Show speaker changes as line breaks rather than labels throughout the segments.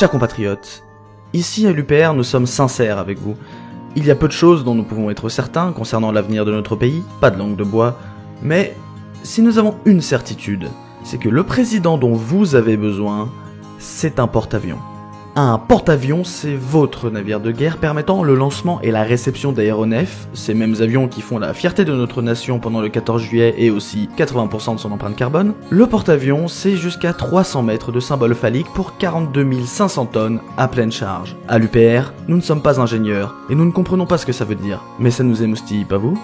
Chers compatriotes, ici à l'UPR nous sommes sincères avec vous. Il y a peu de choses dont nous pouvons être certains concernant l'avenir de notre pays, pas de langue de bois, mais si nous avons une certitude, c'est que le président dont vous avez besoin, c'est un porte-avions. Un porte-avions, c'est votre navire de guerre permettant le lancement et la réception d'aéronefs, ces mêmes avions qui font la fierté de notre nation pendant le 14 juillet et aussi 80% de son empreinte carbone. Le porte-avions, c'est jusqu'à 300 mètres de symbole phallique pour 42 500 tonnes à pleine charge. À l'UPR, nous ne sommes pas ingénieurs et nous ne comprenons pas ce que ça veut dire, mais ça nous émoustille, pas vous ?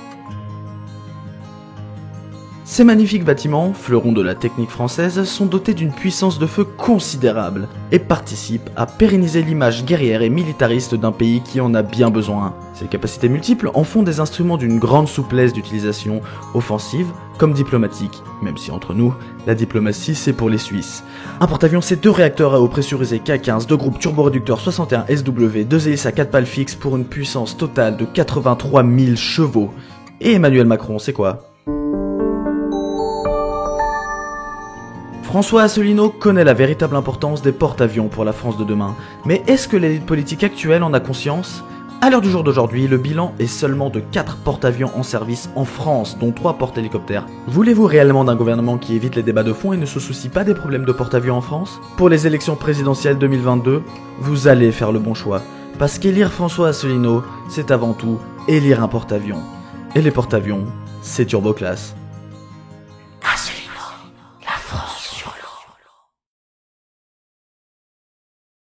Ces magnifiques bâtiments, fleurons de la technique française, sont dotés d'une puissance de feu considérable et participent à pérenniser l'image guerrière et militariste d'un pays qui en a bien besoin. Ces capacités multiples en font des instruments d'une grande souplesse d'utilisation, offensive comme diplomatique, même si entre nous, la diplomatie c'est pour les Suisses. Un porte-avions c'est 2 réacteurs à eau pressurisés K15, 2 groupes turboréducteurs 61 SW, 2 hélices à 4 pales fixes pour une puissance totale de 83 000 chevaux. Et Emmanuel Macron, c'est quoi ? François Asselineau connaît la véritable importance des porte-avions pour la France de demain, mais est-ce que l'élite politique actuelle en a conscience ? À l'heure du jour d'aujourd'hui, le bilan est seulement de 4 porte-avions en service en France, dont 3 porte-hélicoptères. Voulez-vous réellement d'un gouvernement qui évite les débats de fond et ne se soucie pas des problèmes de porte-avions en France ? Pour les élections présidentielles 2022, vous allez faire le bon choix, parce qu'élire François Asselineau, c'est avant tout élire un porte-avions. Et les porte-avions, c'est turboclasse.